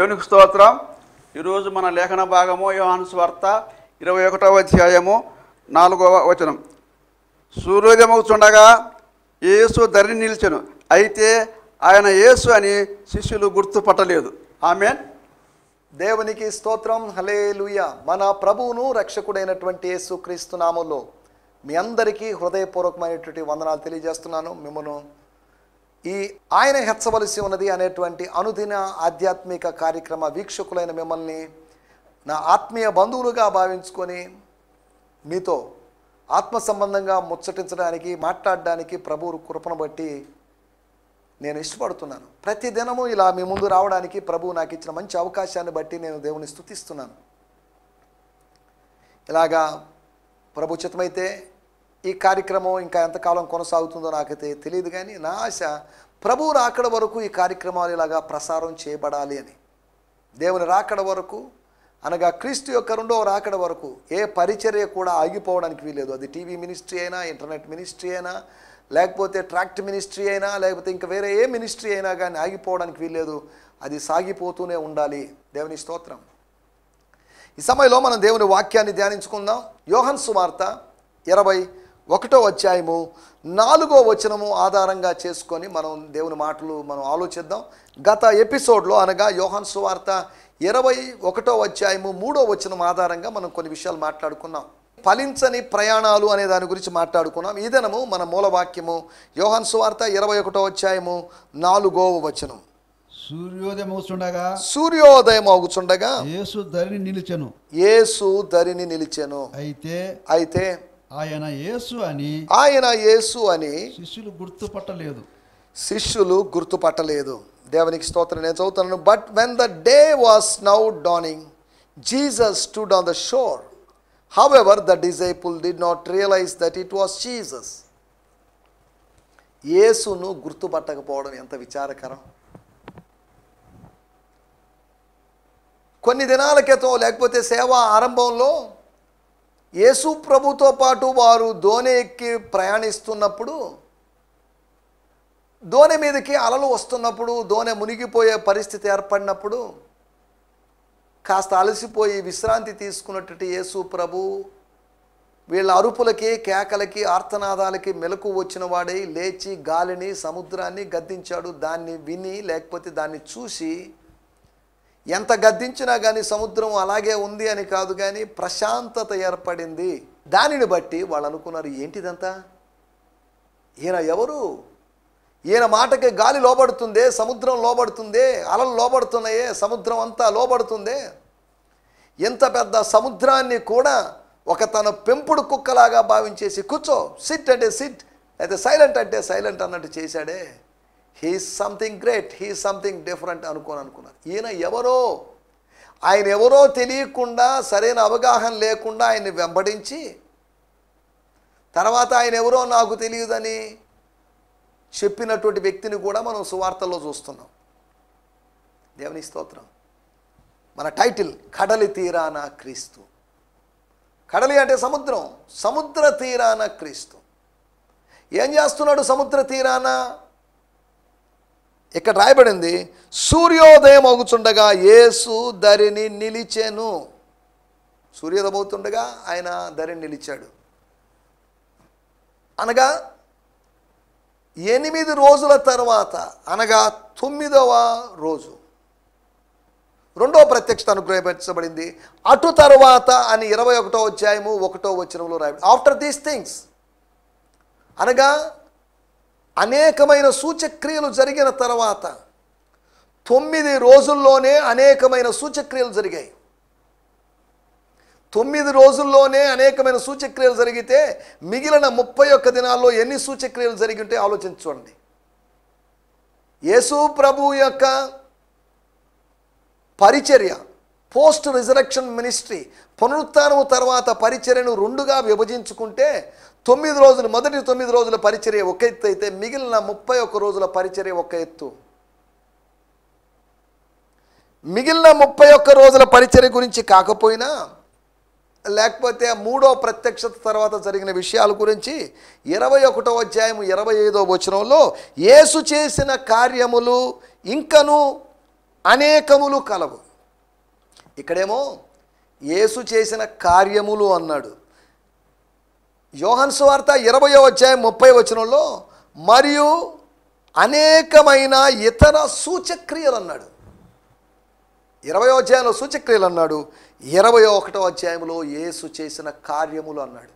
దేవునికి స్తోత్రం. ఈరోజు మన లేఖన భాగము యోహాను సువార్త 21వ అధ్యాయము 4వ వచనం. సూర్యోదయమవుతుండగా యేసు ధరిని నిలిచెను, అయితే ఆయన యేసు అని శిష్యులు గుర్తుపట్టలేదు. ఆమేన్. దేవునికి స్తోత్రం. హల్లెలూయా. మన ప్రభువును రక్షకుడైనటువంటి యేసు క్రీస్తు నామములో మీ అందరికీ హృదయపూర్వకమైనటువంటి వందనాలు తెలియజేస్తున్నాను. మిమ్మల్ని ఈ ఆయన హెచ్చవలసి ఉన్నది అనేటువంటి అనుదిన ఆధ్యాత్మిక కార్యక్రమ వీక్షకులైన మిమ్మల్ని నా ఆత్మీయ బంధువులుగా భావించుకొని మీతో ఆత్మ సంబంధంగా ముచ్చటించడానికి, మాట్లాడడానికి ప్రభువు కృపను బట్టి నేను ఇష్టపడుతున్నాను. ప్రతి దినము ఇలా మీ ముందు రావడానికి ప్రభువు నాకు ఇచ్చిన మంచి అవకాశాన్ని బట్టి నేను దేవుని స్తుతిస్తున్నాను. ఇలాగా ప్రభు చిత్తమైతే ఈ కార్యక్రమం ఇంకా ఎంతకాలం కొనసాగుతుందో నాకైతే తెలియదు, కానీ నా ఆశ ప్రభువు రాకడ వరకు ఈ కార్యక్రమాలు ఇలాగా ప్రసారం చేయబడాలి అని. దేవుని రాకడ వరకు అనగా క్రీస్తు యొక్క రెండవ రాకడ వరకు ఏ పరిచర్య కూడా ఆగిపోవడానికి వీలేదు. అది టీవీ మినిస్ట్రీ అయినా, ఇంటర్నెట్ మినిస్ట్రీ అయినా, లేకపోతే ట్రాక్ట్ మినిస్ట్రీ అయినా, లేకపోతే ఇంకా వేరే ఏ మినిస్ట్రీ అయినా కానీ ఆగిపోవడానికి వీలేదు. అది సాగిపోతూనే ఉండాలి. దేవుని స్తోత్రం. ఈ సమయంలో మనం దేవుని వాక్యాన్ని ధ్యానించుకుందాం. యోహాను సువార్త 21వ అధ్యాయము 4వ వచనము ఆధారంగా చేసుకొని మనం దేవుని మాటలు మనం ఆలోచిద్దాం. గత ఎపిసోడ్లో అనగా యోహాను సువార్త 21వ అధ్యాయము 3వ వచనం ఆధారంగా మనం కొన్ని విషయాలు మాట్లాడుకున్నాం. ఫలించని ప్రయాణాలు అనే దాని గురించి మాట్లాడుకున్నాం. ఈ దినము మన మూలవాక్యము యోహాను సువార్త 21వ అధ్యాయము 4వ వచనం. సూర్యోదయం అవుచుండగా యేసు ధరిని నిలిచెను. యేసు ధరిని నిలిచెను. అయితే ఆయన యేసు అని శిష్యులు గుర్తుపట్టలేదు. దేవునికి స్తోత్రం. నేను చదువుతాను. But when the day was now dawning, Jesus stood on the shore. However, the disciple did not realize that it was Jesus. యేసును గుర్తుపట్టకపోవడం ఎంత విచారకరం. కొన్ని దినాల క్రితం లేకపోతే సేవ ఆరంభంలో యేసు ప్రభుతో పాటు వారు దోణి ఎక్కి ప్రయాణిస్తున్నప్పుడు, దోణి మీదకి అలలు వస్తున్నప్పుడు, దోణి మునిగిపోయే పరిస్థితి ఏర్పడినప్పుడు కాస్త అలసిపోయి విశ్రాంతి తీసుకున్నట్టు యేసు ప్రభు వీళ్ళ అరుపులకి, కేకలకి, ఆర్తనాదాలకి మెలకు వచ్చిన వాడై లేచి గాలిని, సముద్రాన్ని గద్దించాడు. దాన్ని విని లేకపోతే దాన్ని చూసి ఎంత గద్దించినా కానీ సముద్రం అలాగే ఉంది అని కాదు, కానీ ప్రశాంతత ఏర్పడింది. దానిని బట్టి వాళ్ళు అనుకున్నారు, ఏంటిదంతా? ఈయన ఎవరు? ఈయన మాటకి గాలి లోబడుతుందే, సముద్రం లోబడుతుందే, అలలు లోబడుతున్నాయే, సముద్రం అంతా లోబడుతుందే. ఎంత పెద్ద సముద్రాన్ని కూడా ఒక తన పెంపుడు కుక్కలాగా భావించేసి కూర్చో, సిట్ అంటే సిట్, అయితే సైలెంట్ అంటే సైలెంట్ అన్నట్టు చేశాడే. He is something great, he is something different అనుకున్నారు. ఈయన ఎవరో, ఆయన ఎవరో తెలియకుండా, సరైన అవగాహన లేకుండా ఆయన్ని వెంబడించి తర్వాత ఆయన ఎవరో నాకు తెలియదని చెప్పినటువంటి వ్యక్తిని కూడా మనం సువార్తల్లో చూస్తున్నాం. దేవుని స్తోత్రం. మన టైటిల్ కడలి తీరాన క్రీస్తు. కడలి అంటే సముద్రం, సముద్ర తీరాన క్రీస్తు. ఏం చేస్తున్నాడు సముద్ర తీరాన? ఇక్కడ రాయబడింది, సూర్యోదయం అవుతుండగా యేసు ధరిని నిలిచెను. సూర్యోదయం అవుతుండగా ఆయన ధరిని నిలిచాడు. అనగా 8 రోజుల తర్వాత, అనగా 9వ రోజు రెండవ ప్రత్యక్షత అనుగ్రహించబడింది. అటు తరువాత అని 21వ అధ్యాయము 1వ వచనంలో రాయబడింది. ఆఫ్టర్ దీస్ థింగ్స్ అనగా అనేకమైన సూచక్రియలు జరిగిన తర్వాత 9 రోజుల్లోనే అనేకమైన సూచక్రియలు జరిగాయి. 9 రోజుల్లోనే అనేకమైన సూచక్రియలు జరిగితే మిగిలిన 31 దినాల్లో ఎన్ని సూచక్రియలు జరిగి ఉంటే ఆలోచించుకోండి. యేసు ప్రభు యొక్క పరిచర్య, పోస్ట్ రిజరెక్షన్ మినిస్ట్రీ, పునరుత్థానం తర్వాత పరిచర్యను 2గా విభజించుకుంటే 9 రోజులు, మొదటి 9 రోజుల పరిచర్య ఒక ఎత్తు అయితే మిగిలిన 31 రోజుల పరిచర్య ఒక ఎత్తు. మిగిలిన 31 రోజుల పరిచర్య గురించి కాకపోయినా, లేకపోతే 3వ ప్రత్యక్షత తర్వాత జరిగిన విషయాల గురించి 21వ అధ్యాయము 25వ వచనంలో యేసు చేసిన కార్యములు ఇంకను అనేకములు కలవు. ఇక్కడేమో యేసు చేసిన కార్యములు అన్నాడు. యోహాను సువార్త 20వ అధ్యాయం 30వ వచనంలో మరియు అనేకమైన ఇతర సూచక్రియలు అన్నాడు. 20వ అధ్యాయంలో సూచక్రియలు అన్నాడు, 21వ అధ్యాయంలో యేసు చేసిన కార్యములు అన్నాడు.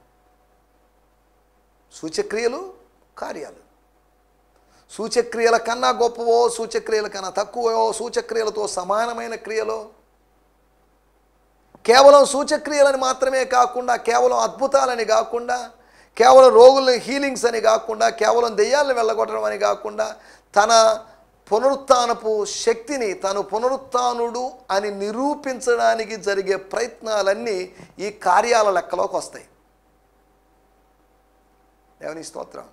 సూచక్రియలు, కార్యాలు. సూచక్రియల కన్నా గొప్పవో, సూచక్రియల కన్నా తక్కువో, సూచక్రియలతో సమానమైన క్రియలో, కేవలం సూచక్రియలని మాత్రమే కాకుండా, కేవలం అద్భుతాలని కాకుండా, కేవలం రోగులని హీలింగ్స్ అని కాకుండా, కేవలం దెయ్యాలను వెళ్ళగొట్టడం అని కాకుండా, తన పునరుత్థానపు శక్తిని తను పునరుత్థానుడు అని నిరూపించడానికి జరిగే ప్రయత్నాలన్నీ ఈ కార్యాల లెక్కలోకి వస్తాయి. దేవుని స్తోత్రం.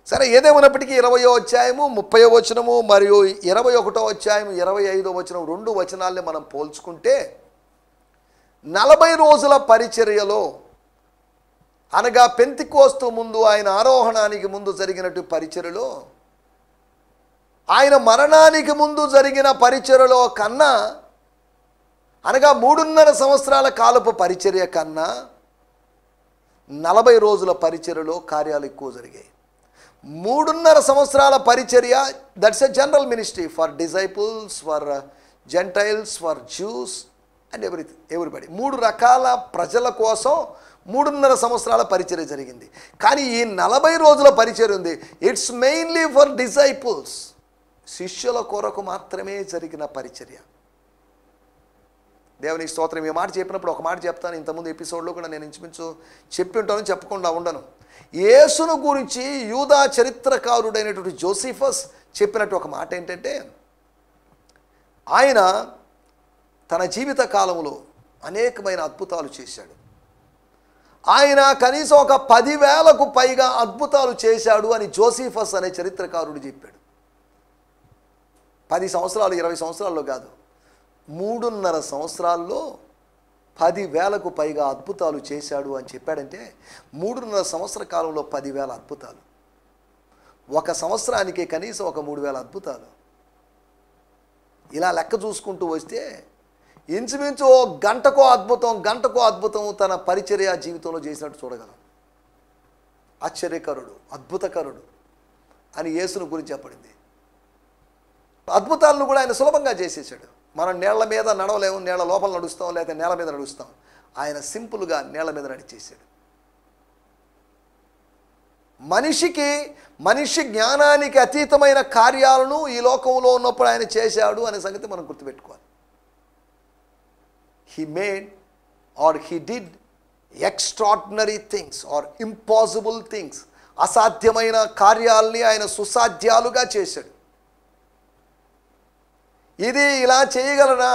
సరే, ఏదేమైనప్పటికీ 20వ అధ్యాయము 30వ వచనము మరియు 21వ అధ్యాయం 25వ వచనం 2 వచనాల్ని మనం పోల్చుకుంటే 40 రోజుల పరిచర్యలో, అనగా పెంతెకోస్తు ముందు ఆయన ఆరోహణానికి ముందు జరిగినట్టు పరిచర్యలో, ఆయన మరణానికి ముందు జరిగిన పరిచర్యలో కన్నా, అనగా 3.5 సంవత్సరాల కాలపు పరిచర్య కన్నా 40 రోజుల పరిచర్యలో కార్యాలు ఎక్కువ జరిగాయి. 3.5 సంవత్సరాల పరిచర్య, that's a general ministry for disciples, for Gentiles, for juice and everybody. 3 రకాల ప్రజల కోసం 3.5 సంవత్సరాల పరిచర్య జరిగింది. కానీ ఈ 40 రోజుల పరిచర్య ఉంది, ఇట్స్ మెయిన్లీ ఫర్ డిసైపుల్స్, శిష్యుల కొరకు మాత్రమే జరిగిన పరిచర్య. దేవుని స్తోత్రం. ఈ మాట చెప్పినప్పుడు ఒక మాట చెప్తాను. ఇంతకుముందు ఎపిసోడ్లో కూడా నేను ఇంచుమించు చెప్పి ఉంటాను, చెప్పకుండా ఉండను. యేసును గురించి యూదా చరిత్రకారుడైనటువంటి జోసిఫస్ చెప్పినట్టు ఒక మాట ఏంటంటే, ఆయన తన జీవిత కాలంలో అనేకమైన అద్భుతాలు చేశాడు. ఆయన కనీసం ఒక 10,000కు పైగా అద్భుతాలు చేశాడు అని జోసిఫస్ అనే చరిత్రకారుడు చెప్పాడు. 10 సంవత్సరాలు 20 సంవత్సరాల్లో కాదు, 3.5 సంవత్సరాల్లో 10,000కు పైగా అద్భుతాలు చేశాడు అని చెప్పాడంటే 3.5 సంవత్సర కాలంలో 10,000 అద్భుతాలు. ఒక సంవత్సరానికి కనీసం ఒక 3,000 అద్భుతాలు. ఇలా లెక్క చూసుకుంటూ వస్తే ఇంచుమించు గంటకో అద్భుతం తన పరిచర్య జీవితంలో చేసినట్టు చూడగలం. ఆశ్చర్యకరుడు, అద్భుతకరుడు అని యేసును గురించి చెప్పబడింది. అద్భుతాలను కూడా ఆయన సులభంగా చేసేసాడు. మనం నీళ్ల మీద నడవలేము, నీళ్ల లోపల నడుస్తాం, లేకపోతే నేల మీద నడుస్తాం. ఆయన సింపుల్గా నీళ్ల మీద నడిచేసాడు. మనిషి జ్ఞానానికి అతీతమైన కార్యాలను ఈ లోకంలో ఉన్నప్పుడు ఆయన చేశాడు అనే సంగతి మనం గుర్తుపెట్టుకోవాలి. He made or he did extraordinary things or impossible things. అసాధ్యమైన కార్యాలని ఆయన సుసాధ్యాలుగా చేశాడు. ఇది ఇలా చేయగలనా?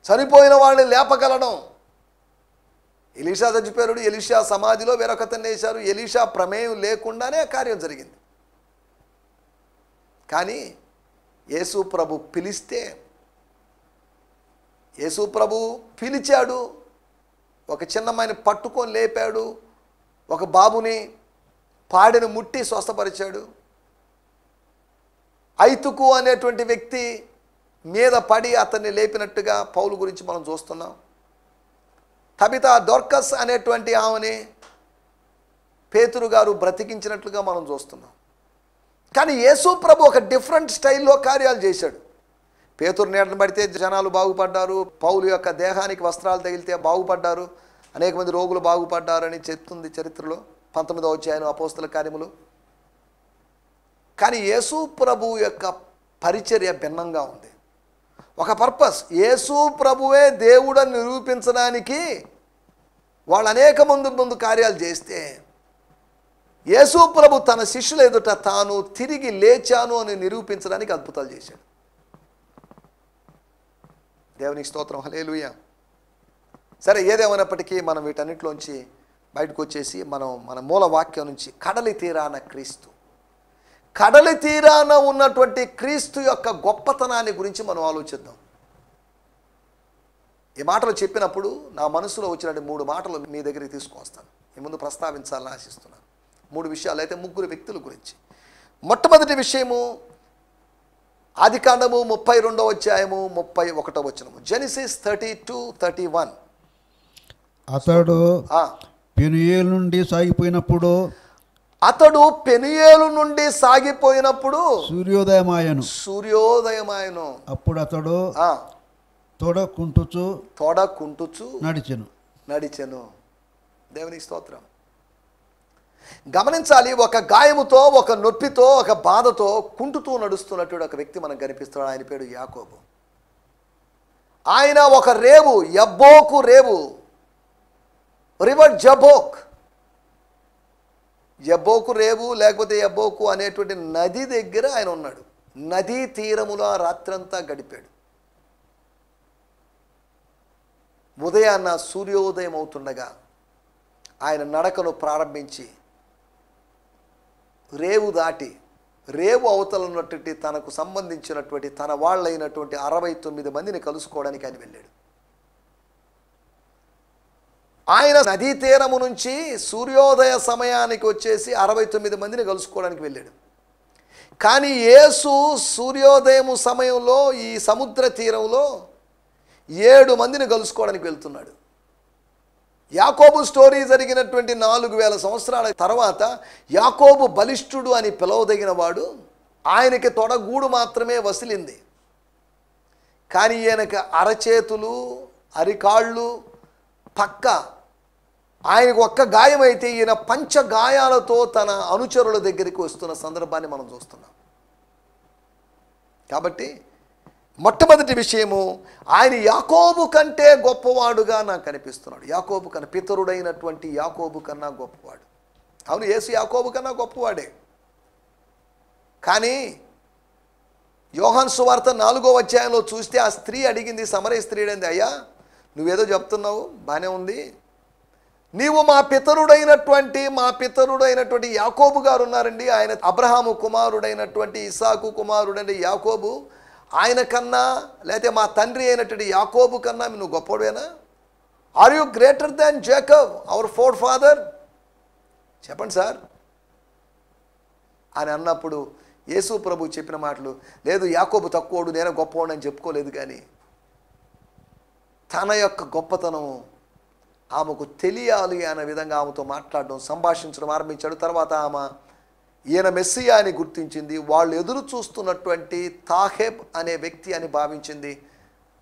చనిపోయిన వాళ్ళని లేపగలడం. ఎలీషా చచ్చిపోయాడు, ఎలీషా సమాధిలో వేరొకతన్ని వేశారు. ఎలీషా ప్రమేయం లేకుండానే కార్యం జరిగింది. కానీ యేసు ప్రభు పిలిస్తే, యేసు ప్రభు పిలిచాడు. ఒక చిన్నమ్మాయిని పట్టుకొని లేపాడు. ఒక బాబుని పాడెను ముట్టి స్వస్థపరిచాడు. ఐతుకు అనేటువంటి వ్యక్తి మీద పడి అతన్ని లేపినట్టుగా పౌలు గురించి మనం చూస్తున్నాం. తబితా దొర్కస్ అనేటువంటి ఆమెని పేతురు గారు బ్రతికించినట్లుగా మనం చూస్తున్నాం. కానీ యేసు ప్రభు ఒక డిఫరెంట్ స్టైల్లో కార్యాలు చేశాడు. పేతురు నీడను పడితే జనాలు బాగుపడ్డారు. పౌలు యొక్క దేహానికి వస్త్రాలు తగిలితే బాగుపడ్డారు. అనేక మంది రోగులు బాగుపడ్డారని చెప్తుంది చరిత్రలో 19వ అధ్యాయం అపోస్తల కార్యములు. కానీ యేసు ప్రభు యొక్క పరిచర్య భిన్నంగా ఉంది. ఒక పర్పస్, యేసు ప్రభువే దేవుడని నిరూపించడానికి వాళ్ళు అనేక ముందు కార్యాలు చేస్తే, యేసు ప్రభు తన శిష్యుల ఎదుట తాను తిరిగి లేచాను అని నిరూపించడానికి అద్భుతాలు చేశాడు. దేవునికి స్తోత్రం, హల్లెలూయా. సరే, ఏదేమైనప్పటికీ మనం వీటన్నిటిలోంచి బయటకు వచ్చేసి మన మూల వాక్యం నుంచి కడలి తీరాన క్రీస్తు, కడలి తీరాన ఉన్నటువంటి క్రీస్తు యొక్క గొప్పతనాన్ని గురించి మనం ఆలోచిద్దాం. ఈ మాటలు చెప్పినప్పుడు నా మనసులో వచ్చినటువంటి 3 మాటలు మీ దగ్గరికి తీసుకొస్తాను. మీ ముందు ప్రస్తావించాలని ఆశిస్తున్నాను. 3 విషయాలు, అయితే 3 వ్యక్తుల గురించి. మొట్టమొదటి విషయము, ఆదికాండము 32వ అధ్యాయము 31వ వచనము. జెనిసిస్ 32:31. అతడు పెనుయేలు నుండి సాగిపోయినప్పుడు సూర్యోదయమాయను. అప్పుడు అతడు తొడకుంటుచు నడిచెను. దేవునికి స్తోత్రం. గమనించాలి, ఒక గాయముతో, ఒక నొప్పితో, ఒక బాధతో కుంటుతూ నడుస్తున్నట్టు ఒక వ్యక్తి మనకు కనిపిస్తున్నాడు. ఆయన పేరు యాకోబు. ఆయన ఒక రేవు, యబ్బోకు రేవు, రివర్ యబ్బోకు రేవు లేకపోతే యబ్బోకు అనేటువంటి నది దగ్గర ఆయన ఉన్నాడు. నదీ తీరములో రాత్రంతా గడిపాడు. ఉదయాన్న సూర్యోదయం అవుతుండగా ఆయన నడకను ప్రారంభించి రేవు దాటి రేవు అవతల ఉన్నటువంటి తనకు సంబంధించినటువంటి తన వాళ్ళైనటువంటి 69 మందిని కలుసుకోవడానికి ఆయన వెళ్ళాడు. ఆయన నదీ తీరము నుంచి సూర్యోదయ సమయానికి వచ్చేసి 69 మందిని కలుసుకోవడానికి వెళ్ళాడు. కానీ యేసు సూర్యోదయము సమయంలో ఈ సముద్ర తీరంలో 7 మందిని కలుసుకోవడానికి వెళ్తున్నాడు. యాకోబు స్టోరీ జరిగినటువంటి 4000 సంవత్సరాల తర్వాత యాకోబు బలిష్ఠుడు అని పిలవదగిన వాడు. ఆయనకి తొడగూడు మాత్రమే వసిలింది, కానీ ఈయనకి అరచేతులు, అరికాళ్ళు, పక్క ఆయనకు ఒక్క గాయమైతే ఈయన పంచ గాయాలతో తన అనుచరుల దగ్గరికి వస్తున్న సందర్భాన్ని మనం చూస్తున్నాం. కాబట్టి మొట్టమొదటి విషయము, ఆయన యాకోబు కంటే గొప్పవాడుగా నాకు కనిపిస్తున్నాడు. యాకోబు కన్నా, పితరుడైనటువంటి యాకోబు కన్నా గొప్పవాడు. అవును, యేసు యాకోబు కన్నా గొప్పవాడే. కానీ యోహాను సువార్త 4వ అధ్యాయంలో చూస్తే ఆ స్త్రీ అడిగింది, సమరయ స్త్రీ అడిగింది, అయ్యా నువ్వేదో చెప్తున్నావు బాగానే ఉంది, నీవు మా పితరుడైనటువంటి యాకోబు గారు ఉన్నారండి, ఆయన అబ్రహాము కుమారుడైనటువంటి ఇసాకు కుమారుడైన యాకోబు, ఆయన కన్నా లేకపోతే మా తండ్రి అయినటువంటి యాకోబు కన్నా నువ్వు గొప్పవాడేనా? Are you greater than Jacob our forefather? చెప్పండి సార్ అని అన్నప్పుడు యేసు ప్రభు చెప్పిన మాటలు, లేదు యాకోబు తక్కువడు నేను గొప్పవాడు అని చెప్పుకోలేదు, కానీ తన యొక్క గొప్పతనం ఆమెకు తెలియాలి అనే విధంగా ఆమెతో మాట్లాడడం, సంభాషించడం ఆరంభించాడు. తర్వాత ఆమె ఈయన మెస్సియా అని గుర్తించింది. వాళ్ళు ఎదురు చూస్తున్నటువంటి తాహెబ్ అనే వ్యక్తి అని భావించింది.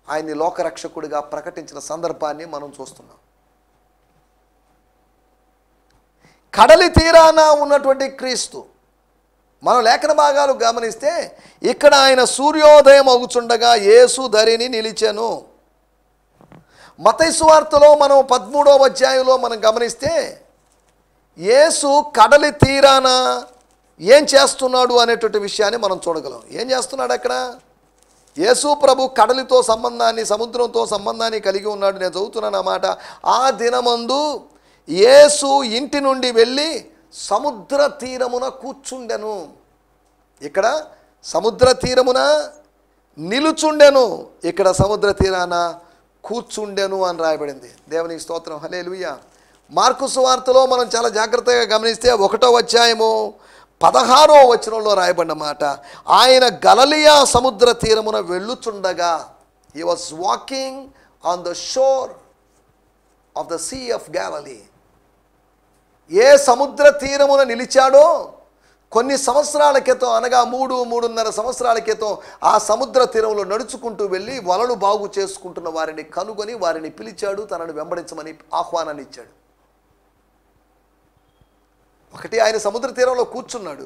ఆయన్ని లోకరక్షకుడిగా ప్రకటించిన సందర్భాన్ని మనం చూస్తున్నాం. కడలి తీరాన ఉన్నటువంటి క్రీస్తు, మనం లేఖన భాగాలు గమనిస్తే ఇక్కడ ఆయన సూర్యోదయం అవుచుండగా యేసు ధరిని నిలిచెను. మత్తయి సువార్తలో మనం 13వ అధ్యాయంలో మనం గమనిస్తే యేసు కడలి తీరాన ఏం చేస్తున్నాడు అనేటువంటి విషయాన్ని మనం చూడగలం. ఏం చేస్తున్నాడు అక్కడ? యేసు ప్రభు కడలితో సంబంధాన్ని, సముద్రంతో సంబంధాన్ని కలిగి ఉన్నాడు. నేను చదువుతున్నాను అన్నమాట. ఆ దినమందు యేసు ఇంటి నుండి వెళ్ళి సముద్ర తీరమున కూర్చుండెను. ఇక్కడ సముద్ర తీరమున నిలుచుండెను, ఇక్కడ సముద్ర తీరాన కూర్చుండెను అని రాయబడింది. దేవునికి స్తోత్రం, హల్లెలూయా. మార్కు సువార్తలో మనం చాలా జాగ్రత్తగా గమనిస్తే 1వ అధ్యాయము 16వ వచనంలో రాయబడిన మాట, ఆయన గలిలయ సముద్ర తీరమున వెళ్ళుచుండగా, he was walking on the shore of the sea of Galilee. ఏ సముద్ర తీరమున నిలిచాడో కొన్ని సంవత్సరాల క్రితం, అనగా 3-3.5 సంవత్సరాల క్రితం ఆ సముద్ర తీరంలో నడుచుకుంటూ వెళ్ళి వలలు బాగు చేసుకుంటున్న వారిని కనుగొని వారిని పిలిచాడు, తనను వెంబడించమని ఆహ్వానాన్ని ఇచ్చాడు. ఒకటి, ఆయన సముద్ర తీరంలో కూర్చున్నాడు.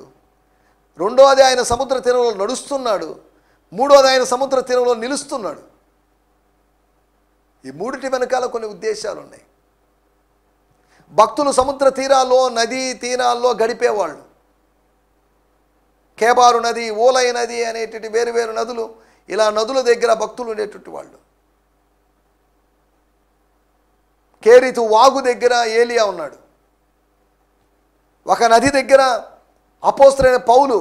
రెండోది, ఆయన సముద్ర తీరంలో నడుస్తున్నాడు. మూడోది, ఆయన సముద్ర తీరంలో నిలుస్తున్నాడు. ఈ మూడిటి వెనకాల కొన్ని ఉద్దేశాలు ఉన్నాయి. భక్తులు సముద్ర తీరాల్లో, నదీ తీరాల్లో గడిపేవాళ్ళు. కేబారు నది, ఓలై నది అనేటువంటి వేరు వేరు నదులు, ఇలా నదుల దగ్గర భక్తులు ఉండేటువంటి వాళ్ళు. కేరీతు వాగు దగ్గర ఏలియా ఉన్నాడు. ఒక నది దగ్గర అపోస్తలుడైన పౌలు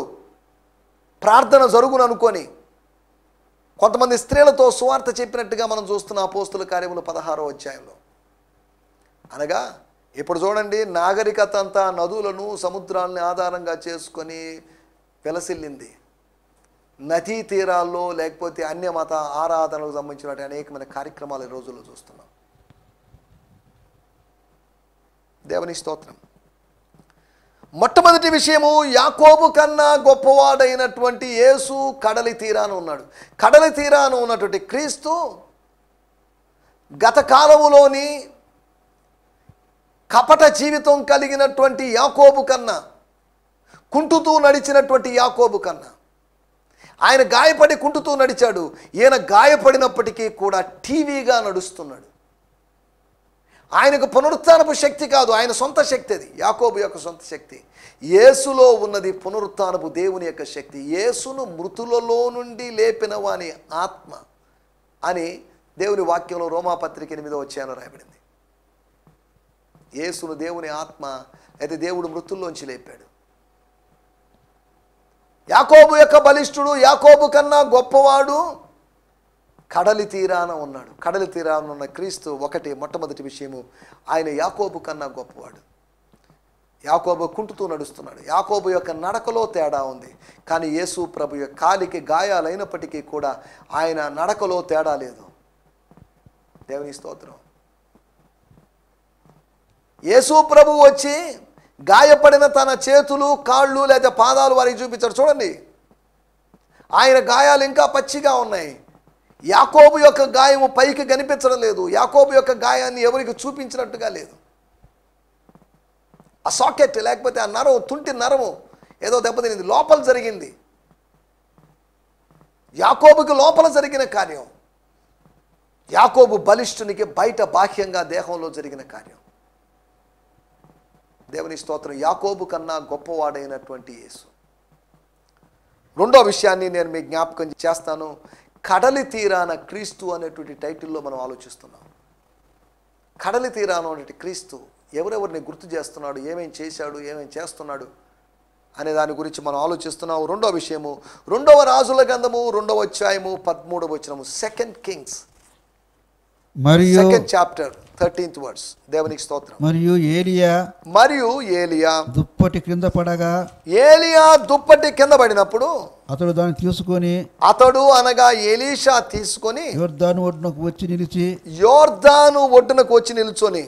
ప్రార్థన జరుగును అనుకొని కొంతమంది స్త్రీలతో సువార్త చెప్పినట్టుగా మనం చూస్తున్న అపోస్తల కార్యములు 16వ అధ్యాయంలో. అనగా ఇప్పుడు చూడండి, నాగరికత అంతా నదులను, సముద్రాలని ఆధారంగా చేసుకొని వెలసిల్లింది. నదీ తీరాల్లో లేకపోతే అన్య మత ఆరాధనలకు సంబంధించిన అనేకమైన కార్యక్రమాలు ఈ రోజుల్లో చూస్తున్నాం. దేవుని స్తోత్రం. మొట్టమొదటి విషయము, యాకోబు కన్నా గొప్పవాడైనటువంటి యేసు కడలి తీరాన ఉన్నాడు. కడలి తీరాన ఉన్నటువంటి క్రీస్తు గత కాలములోని కపట జీవితం కలిగినటువంటి యాకోబు కన్నా, కుంటుతూ నడిచినటువంటి యాకోబు కన్నా, ఆయన గాయపడి కుంటుతూ నడిచాడు. ఈయన గాయపడినప్పటికీ కూడా టీవీగా నడుస్తున్నాడు. ఆయనకు పునరుత్థానపు శక్తి కాదు, ఆయన సొంత శక్తి. అది యాకోబు యొక్క సొంత శక్తి. యేసులో ఉన్నది పునరుత్థానపు దేవుని యొక్క శక్తి. యేసును మృతులలో నుండి లేపిన వాని ఆత్మ అని దేవుని వాక్యంలో రోమాపత్రిక 8వ అధ్యాయంలో రాయబడింది. యేసును దేవుని ఆత్మ అయితే దేవుడు మృతుల్లోంచి లేపాడు. యాకోబు యొక్క బలిష్ఠుడు, యాకోబు కన్నా గొప్పవాడు కడలి తీరాన ఉన్నాడు. కడలి తీరాన ఉన్న క్రీస్తు మొట్టమొదటి విషయము, ఆయన యాకోబు కన్నా గొప్పవాడు. యాకోబు కుంటుతూ నడుస్తున్నాడు. యాకోబు యొక్క నడకలో తేడా ఉంది, కానీ యేసు ప్రభు యొక్క కాలికి గాయాలైనప్పటికీ కూడా ఆయన నడకలో తేడా లేదు. దేవుని స్తోత్రం. యేసు ప్రభు వచ్చి గాయపడిన తన చేతులు, కాళ్ళు లేదా పాదాలు వారికి చూపించాడు. చూడండి, ఆయన గాయాలు ఇంకా పచ్చిగా ఉన్నాయి. యాకోబు యొక్క గాయము పైకి కనిపించడం లేదు. యాకోబు యొక్క గాయాన్ని ఎవరికి చూపించినట్టుగా లేదు. ఆ సాకెట్ లేకపోతే ఆ నరము, తుంటి నరము ఏదో దెబ్బతినింది, లోపల జరిగింది. యాకోబుకి లోపల జరిగిన కార్యం, యాకోబు బలిష్ఠునికి బయట బాహ్యంగా దేహంలో జరిగిన కార్యం. దేవుని స్తోత్రం. యాకోబు కన్నా గొప్పవాడైనటువంటి యేసు. రెండో విషయాన్ని నేను మీకు జ్ఞాపకం చేస్తాను. కడలి తీరాన క్రీస్తు అనేటువంటి టైటిల్లో మనం ఆలోచిస్తున్నాం. కడలి తీరాన అనేటువంటి క్రీస్తు ఎవరెవరిని గుర్తు చేస్తున్నాడు, ఏమేం చేశాడు, ఏమేం చేస్తున్నాడు అనే దాని గురించి మనం ఆలోచిస్తున్నాం. రెండో విషయము, 2వ రాజుల గ్రంథము 2వ అధ్యాయము 13వ వచనము, 2 Kings మరియు 2nd chapter 13th verse. దేవునికి స్తోత్రం. మరియు ఏలియా దుప్పటి కింద పడగా, ఏలియా దుప్పటి కింద పడినప్పుడు అతడు దాన్ని తీసుకొని, అతడు అనగా ఎలీషా తీసుకొని యోర్దాను ఒడ్డునకు వచ్చి నిలిచి, యోర్దాను ఒడ్డునకు వచ్చి నిల్చొని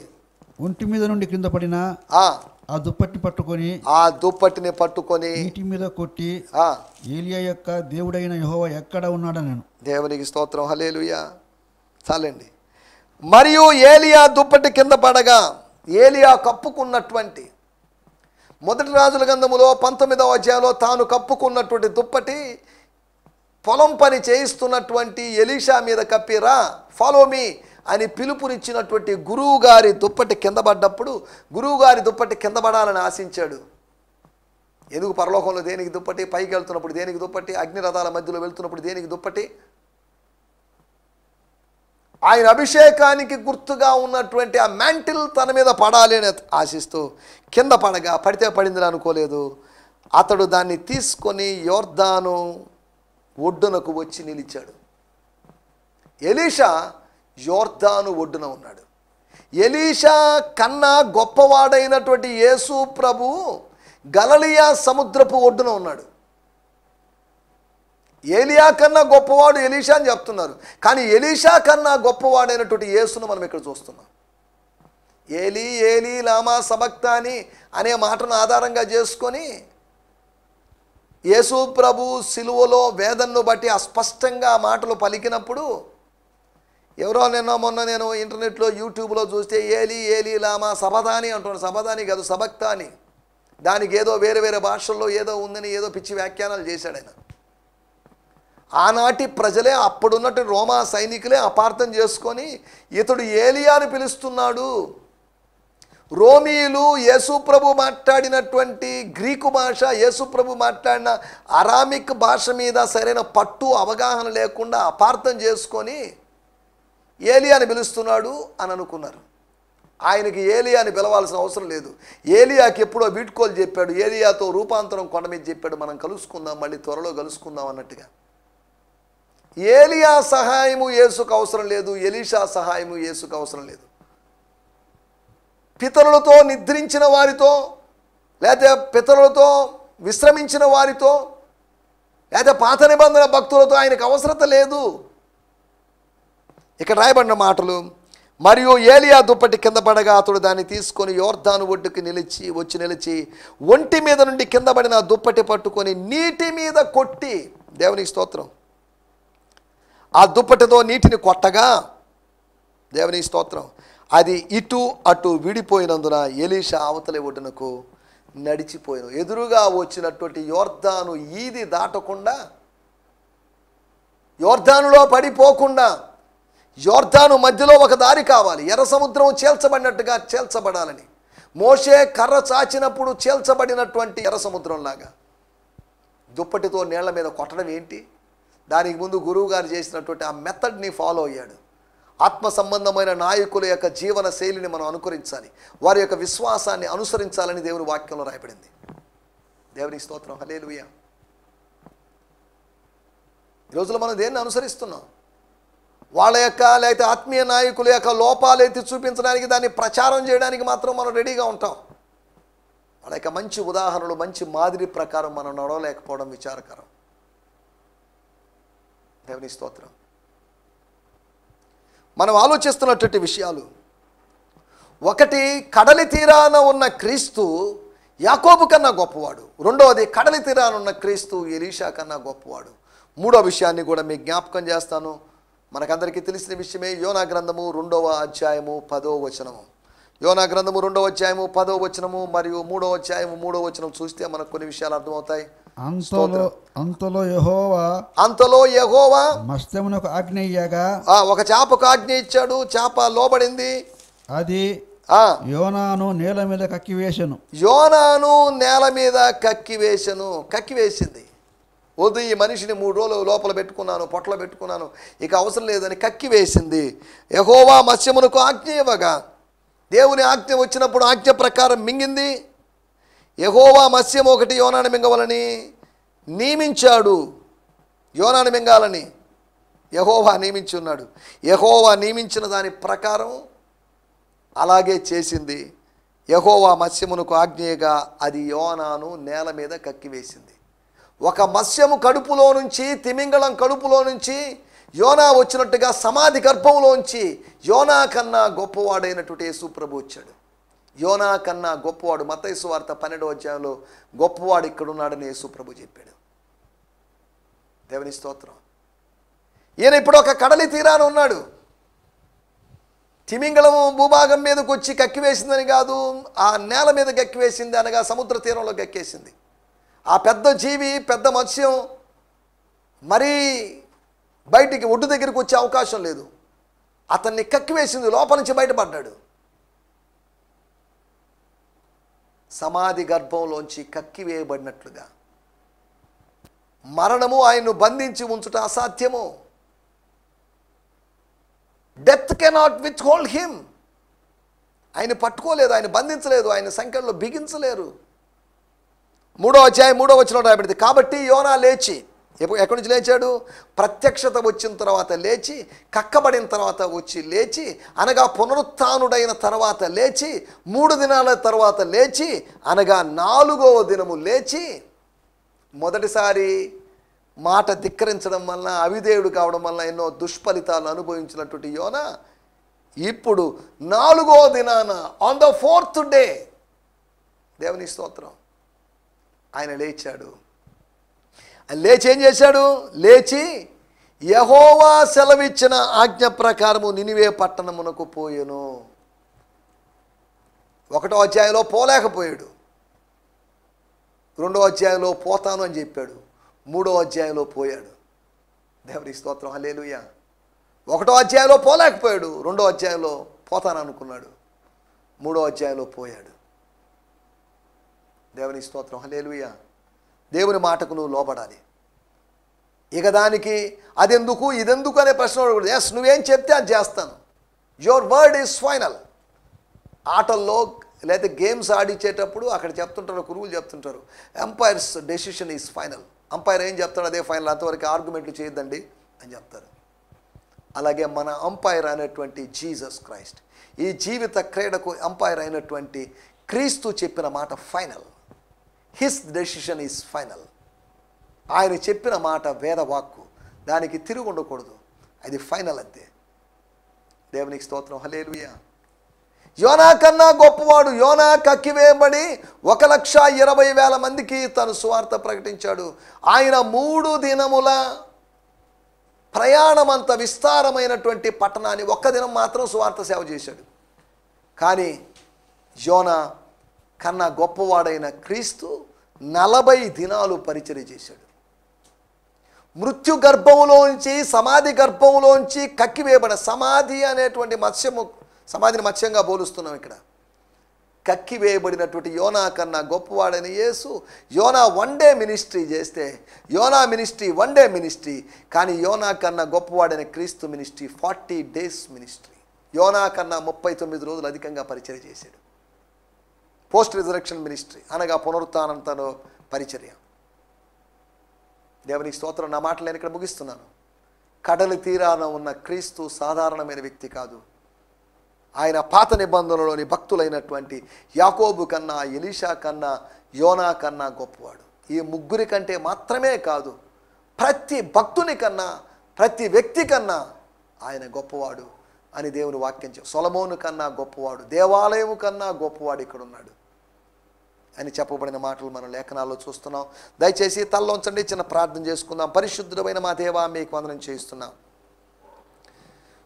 ఒంటి మీద నుండి కింద పడిన ఆ దుప్పటిని పట్టుకొని, ఆ దుప్పటిని పట్టుకొని నీటి మీద కొట్టి, ఏలియా యొక్క దేవుడైన యెహోవా ఎక్కడ ఉన్నాడనను. దేవునికి స్తోత్రం. హల్లెలూయా. చాలండి. మరియు ఏలియా దుప్పటి కింద పడగా, ఏలియా కప్పుకున్నటువంటి 1 రాజుల గ్రంథములో 19వ అధ్యాయంలో తాను కప్పుకున్నటువంటి దుప్పటి పొలం పని చేయిస్తున్నటువంటి ఎలీషా మీద కప్పిరా, ఫాలో మీ అని పిలుపునిచ్చినటువంటి గురువు గారి దుప్పటి కింద పడ్డప్పుడు, గురువు గారి దుప్పటి కింద పడాలని ఆశించాడు. ఎందుకు? పరలోకంలో దేనికి దుప్పటి? పైకి వెళ్తున్నప్పుడు దేనికి దుప్పటి? అగ్నిరథాల మధ్యలో వెళ్తున్నప్పుడు దేనికి దుప్పటి? ఆయన అభిషేకానికి గుర్తుగా ఉన్నటువంటి ఆ మ్యాంటిల్ తన మీద పడాలి అని ఆశిస్తూ కింద పడగా, పడితే పడిందని అనుకోలేదు. అతడు దాన్ని తీసుకొని యోర్దాను ఒడ్డునకు వచ్చి నిలిచాడు. ఎలీషా యోర్దాను ఒడ్డున ఉన్నాడు. ఎలీషా కన్నా గొప్పవాడైనటువంటి యేసు ప్రభు గలిలయ సముద్రపు ఒడ్డున ఉన్నాడు. ఏలియా కన్నా గొప్పవాడు ఎలీషా అని చెప్తున్నారు, కానీ ఎలీషా కన్నా గొప్పవాడైనటువంటి యేసును మనం ఇక్కడ చూస్తున్నాం. ఏలీ ఏలీ లామా సబక్తాని అనే మాటను ఆధారంగా చేసుకొని యేసు ప్రభు సిలువలో వేదనను బట్టి అస్పష్టంగా మాటలు పలికినప్పుడు, ఎవరో మొన్న నేను ఇంటర్నెట్లో యూట్యూబ్లో చూస్తే ఏలీ ఏలీ లామా సబదాని అంటున్నాడు. సబదాని కాదు, సబక్తాని. దానికి ఏదో వేరే వేరే భాషల్లో ఏదో ఉందని ఏదో పిచ్చి వ్యాఖ్యానాలు చేశాడు ఆయన. ఆనాటి ప్రజలే, అప్పుడున్నట్టు రోమా సైనికులే అపార్థం చేసుకొని ఇతడు ఏలియాని పిలుస్తున్నాడు. రోమీయులు యేసుప్రభు మాట్లాడినటువంటి గ్రీకు భాష, యేసుప్రభు మాట్లాడిన అరామిక్ భాష మీద సరైన పట్టు అవగాహన లేకుండా అపార్థం చేసుకొని ఏలియాని పిలుస్తున్నాడు అని అనుకున్నారు. ఆయనకి ఏలియాని పిలవాల్సిన అవసరం లేదు. ఏలియాకి ఎప్పుడో వీడ్కోలు చెప్పాడు. ఏలియాతో రూపాంతరం కొండ మీద చెప్పాడు, మనం కలుసుకుందాం, మళ్ళీ త్వరలో కలుసుకుందాం అన్నట్టుగా. ఏలియా సహాయము యేసుకు అవసరం లేదు, ఎలీషా సహాయము యేసుకు అవసరం లేదు. పితరులతో నిద్రించిన వారితో, లేకపోతే పితరులతో విశ్రమించిన వారితో లేదా పాత నిబంధన భక్తులతో ఆయనకు అవసరత లేదు. ఇక్కడ రాయబడిన మాటలు, మరియు ఏలియా దుప్పటి కింద పడగా అతడు దాన్ని తీసుకొని యోర్దాను ఒడ్డుకి నిలిచి ఒంటి మీద నుండి కింద పడిన దుప్పటి పట్టుకొని నీటి మీద కొట్టి, దేవునికి స్తోత్రం, ఆ దుప్పటితో నీటిని కొట్టగా, దేవునికి స్తోత్రం, అది ఇటు అటు విడిపోయినందున ఎలీషా అవతలి ఒడ్డునకు నడిచిపోయాను. ఎదురుగా వచ్చినటువంటి యోర్దాను ఈది దాటకుండా, యోర్దానులో పడిపోకుండా, యోర్దాను మధ్యలో ఒక దారి కావాలి. ఎర్ర సముద్రం చేల్చబడినట్టుగా చేల్చబడాలని మోషే కర్ర చాచినప్పుడు చేల్చబడినటువంటి ఎర్ర సముద్రంలాగా దుప్పటితో నీళ్ల మీద కొట్టడం ఏంటి? దానికి ముందు గురువు గారు చేసినటువంటి ఆ మెథడ్ని ఫాలో అయ్యాడు. ఆత్మ సంబంధమైన నాయకుల యొక్క జీవన శైలిని మనం అనుకరించాలి, వారి యొక్క విశ్వాసాన్ని అనుసరించాలని దేవుని వాక్యంలో రాయబడింది. దేవునికి స్తోత్రం, హల్లెలూయా. ఈ రోజులో మనం దేన్ని అనుసరిస్తున్నాం? వాళ్ళ యొక్క లేకపోతే ఆత్మీయ నాయకుల యొక్క లోపాలు ఎత్తి చూపించడానికి, దాన్ని ప్రచారం చేయడానికి మాత్రం మనం రెడీగా ఉంటాం. వాళ్ళ యొక్క మంచి ఉదాహరణలు, మంచి మాదిరి ప్రకారం మనం నడవలేకపోవడం విచారకరం. దేవుని స్తోత్రం. మనం ఆలోచిస్తున్నటువంటి విషయాలు, ఒకటి, కడలి తీరాన ఉన్న క్రీస్తు యాకోబు కన్నా గొప్పవాడు. రెండవది, కడలి తీరాన ఉన్న క్రీస్తు ఎలీషా కన్నా గొప్పవాడు. మూడో విషయాన్ని కూడా మీకు జ్ఞాపకం చేస్తాను. మనకందరికీ తెలిసిన విషయమే. యోనా గ్రంథము 2వ అధ్యాయము 10వ వచనము. యోనా గ్రంథము 2వ అధ్యాయము 10వ వచనము మరియు 3వ అధ్యాయము 3వ వచనం చూస్తే మనకు కొన్ని విషయాలు అర్థమవుతాయి. అంతలో యెహోవా మత్స్యమునకు ఆజ్ఞ ఇయ్యగా, ఒక చేపకు ఆజ్ఞ ఇచ్చాడు. చేప లోబడింది. అది యోనాను నేల మీద కక్కివేసెను. యోనాను నేల మీద కక్కివేసింది. వద్దు, ఈ మనిషిని 3 రోజులు లోపల పెట్టుకున్నాను, పొట్టలో పెట్టుకున్నాను, ఇక అవసరం లేదని కక్కివేసింది. యెహోవా మత్స్యమునకు ఆజ్ఞ ఇవ్వగా, దేవుని ఆజ్ఞ వచ్చినప్పుడు ఆజ్ఞ ప్రకారం మింగింది. యెహోవా మత్స్యం ఒకటి యోనాను మింగవలని నియమించాడు. యోనాను మింగాలని యెహోవా నియమించి ఉన్నాడు. యెహోవా నియమించిన దాని ప్రకారం అలాగే చేసింది. యెహోవా మత్స్యమునకు ఆజ్ఞగా అది యోనాను నేల మీద కక్కివేసింది. ఒక మత్స్యము కడుపులో నుంచి, తిమింగళం కడుపులో నుంచి యోనా వచ్చినట్టుగా సమాధి గర్భంలోంచి యోనా కన్నా గొప్పవాడైనటువంటి యేసు ప్రభు వచ్చాడు. యోనా కన్నా గొప్పవాడు, మత్తయి సువార్త 12వ అధ్యాయంలో గొప్పవాడు ఇక్కడున్నాడని యేసు ప్రభు చెప్పాడు. దేవుని స్తోత్రం. ఈయన ఇప్పుడు ఒక కడలి తీరాన ఉన్నాడు. తిమింగళము భూభాగం మీదకి వచ్చి కక్కివేసిందని కాదు, ఆ నేల మీద కక్కివేసింది, అనగా సముద్ర తీరంలో కక్కేసింది. ఆ పెద్ద జీవి, పెద్ద మత్స్యం మరీ బయటికి ఒడ్డు దగ్గరికి వచ్చే అవకాశం లేదు. అతన్ని కక్కివేసింది, లోపల నుంచి బయటపడ్డాడు. సమాధి గర్భంలోంచి కక్కివేయబడినట్లుగా. మరణము ఆయన్ను బంధించి ఉంచుట అసాధ్యము. Death cannot with hold him. ఆయన పట్టుకోలేదు, ఆయన బంధించలేదు, ఆయన సంఖ్యలో బిగించలేరు. 3వ అధ్యాయం 3వ వచనం రాయబడింది. కాబట్టి యోనా లేచి, ఎక్కడి నుంచి లేచాడు? ప్రత్యక్షత వచ్చిన తర్వాత లేచి, కక్కబడిన తర్వాత వచ్చి లేచి, అనగా పునరుత్థానుడైన తర్వాత లేచి, 3 దినాల తర్వాత లేచి, అనగా 4వ దినము లేచి, మొదటిసారి మాట ధిక్కరించడం వలన, అవిధేయుడు కావడం వలన ఎన్నో దుష్ఫలితాలు అనుభవించినటువంటి యోనా ఇప్పుడు 4వ దినాన, ఆన్ ద 4th డే, దేవుని స్తోత్రం, ఆయన లేచాడు. లేచి ఏం చేశాడు? లేచి యెహోవా సెలవిచ్చిన ఆజ్ఞ ప్రకారము నినివే పట్టణమునకు పోయెను. 1వ అధ్యాయంలో పోలేకపోయాడు, 2వ అధ్యాయంలో పోతాను అని చెప్పాడు, 3వ అధ్యాయంలో పోయాడు. దేవుని స్తోత్రం, హల్లెలూయా. 1వ అధ్యాయంలో పోలేకపోయాడు, 2వ అధ్యాయంలో పోతాను అనుకున్నాడు, 3వ అధ్యాయంలో పోయాడు. దేవుని స్తోత్రం, హల్లెలూయా. దేవుని మాటకు నువ్వు లోబడాలి. ఇక దానికి అదెందుకు ఇదెందుకు అనే ప్రశ్న అడగకూడదు. ఎస్, నువ్వేం చెప్తే అది చేస్తాను. Your word is final. ఆటల్లో లేదా గేమ్స్ ఆడించేటప్పుడు అక్కడ చెప్తుంటారు, గురువులు చెప్తుంటారు, umpire's decision is final. Umpire ఏం చెప్తాడు అదే ఫైనల్, అంతవరకు ఆర్గ్యుమెంట్లు చేయొద్దండి అని చెప్తారు. అలాగే మన అంపైర్ అయినటువంటి జీసస్ క్రైస్ట్, ఈ జీవిత క్రీడకు అంపైర్ అయినటువంటి క్రీస్తు చెప్పిన మాట final. His decision is final. ఆయన చెప్పిన మాట వేదవాక్కు, దానికి తిరుగు ఉండకూడదు, అది ఫైనల్ అంతే. దేవునికి స్తోత్రం, హల్లెలూయా. యోనా కన్నా గొప్పవాడు. యోనా కక్కివేయబడి 1,20,000 మందికి తను సువార్త ప్రకటించాడు. ఆయన 3 దినముల ప్రయాణమంత విస్తారమైనటువంటి పట్టణాన్ని ఒక్క దినం మాత్రం సువార్త సేవ చేశాడు. కానీ యోనా కన్నా గొప్పవాడైన క్రీస్తు 40 దినాలు పరిచర్య చేశాడు. మృత్యు గర్భంలోంచి, సమాధి గర్భంలోంచి కక్కివేయబడిన, సమాధి అనేటువంటి మత్స్యము, సమాధిని మత్స్యంగా పోలుస్తున్నాం ఇక్కడ. కక్కివేయబడినటువంటి యోనా కన్నా గొప్పవాడైన యేసు యోనా 1 డే మినిస్ట్రీ చేస్తే, యోనా మినిస్ట్రీ 1 డే మినిస్ట్రీ, కానీ యోనా కన్నా గొప్పవాడైన క్రీస్తు మినిస్ట్రీ 40 డేస్ మినిస్ట్రీ. యోనా కన్నా 39 రోజులు అధికంగా పరిచర్య చేశాడు. పోస్ట్ రిజరెక్షన్ మినిస్ట్రీ అనగా పునరుత్థానంతో పరిచర్య. దేవునికి స్తోత్రం. నా మాటలు నేను ఇక్కడ ముగిస్తున్నాను. కడలి తీరాన ఉన్న క్రీస్తు సాధారణమైన వ్యక్తి కాదు. ఆయన పాత నిబంధనలోని భక్తులైనటువంటి యాకోబు కన్నా, ఎలీషా కన్నా, యోనా కన్నా గొప్పవాడు. ఈ ముగ్గురి కంటే మాత్రమే కాదు, ప్రతి భక్తుని కన్నా, ప్రతి వ్యక్తి కన్నా ఆయన గొప్పవాడు అని దేవుని వాక్యం చెప్పు. సొలొమోను కన్నా గొప్పవాడు, దేవాలయము కన్నా గొప్పవాడు ఇక్కడ ఉన్నాడు అని చెప్పబడిన మాటలు మనం లేఖనాల్లో చూస్తున్నాం. దయచేసి తల్లోంచండి, చిన్న ప్రార్థన చేసుకుందాం. పరిశుద్ధమైన మా దేవా, మీకు వందనం చేస్తున్నాం.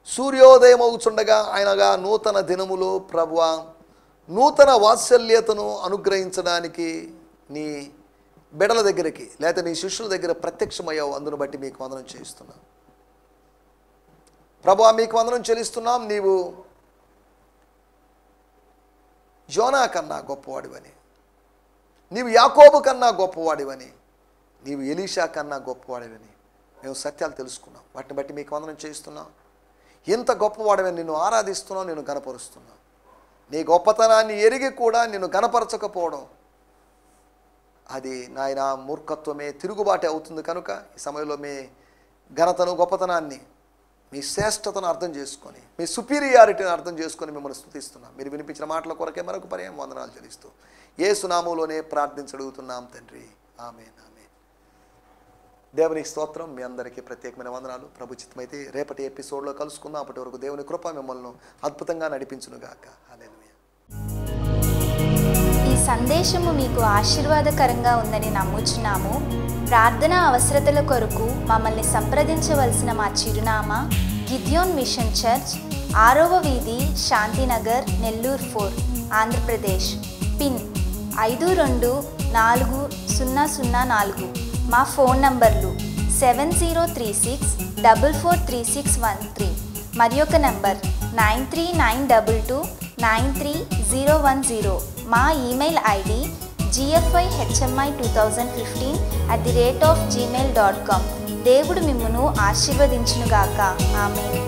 సూర్యోదయం అవుతుండగా ఆయనగా నూతన దినములో ప్రభువా నూతన వాత్సల్యతను అనుగ్రహించడానికి నీ బిడల దగ్గరికి, లేకపోతే నీ శిష్యుల దగ్గర ప్రత్యక్షమయ్యావు. అందును బట్టి మీకు వందనం చేస్తున్నాం ప్రభువా. మీకు వందనం చెల్లిస్తున్నాం. నీవు యోనా కన్నా గొప్పవాడివని, నీవు యాకోబు కన్నా గొప్పవాడివని, నీవు ఎలీషా కన్నా గొప్పవాడివని మేము సత్యాలు తెలుసుకున్నాం. వాటిని బట్టి మీకు వందనం చేస్తున్నాం. ఇంత గొప్పవాడమని నిన్ను ఆరాధిస్తున్నావు, నిన్ను గణపరుస్తున్నావు. నీ గొప్పతనాన్ని ఎరిగి కూడా నిన్ను గణపరచకపోవడం, అది నాయన మూర్ఖత్వమే, తిరుగుబాటే అవుతుంది. కనుక ఈ సమయంలో మీ ఘనతను, గొప్పతనాన్ని, మీ శ్రేష్టతను అర్థం చేసుకొని, మీ సుపీరియారిటీని అర్థం చేసుకొని మిమ్మల్ని స్తుతిస్తున్నాం. మీరు వినిపించిన మాటల కొరకే మరొక పర్యాయం వందనాలు చెల్లిస్తూ యేసు నామములోనే ప్రార్థించడుగుతున్నాం తండ్రి, ఆమేన్. దేవునికి స్తోత్రం. మీ అందరికీ ప్రత్యేకమైన వందనాలు. ప్రభు చిత్తమైతే రేపటి ఎపిసోడ్లో కలుసుకుందాం. అప్పటి వరకు దేవుని కృప మిమ్మల్ని అద్భుతంగా నడిపించునుగాక. హల్లెలూయా. ఈ సందేశము మీకు ఆశీర్వాదకరంగా ఉందని నమ్ముచున్నాము. ప్రార్థన అవసరతల కొరకు మమ్మల్ని సంప్రదించవలసిన మా చిరునామా గిద్యోన్ మిషన్ చర్చ్, 6వ వీధి, శాంతినగర్, నెల్లూరు 4, ఆంధ్రప్రదేశ్. పిన్ 524004. మా ఫోన్ నంబర్లు 7036443613 మరి ఒక నంబర్ 9392293010. మా ఈమెయిల్ ఐడి gfihmi2015@gmail.com. దేవుడు మిమ్మును ఆశీర్వదించునుగాక. ఆమేన్.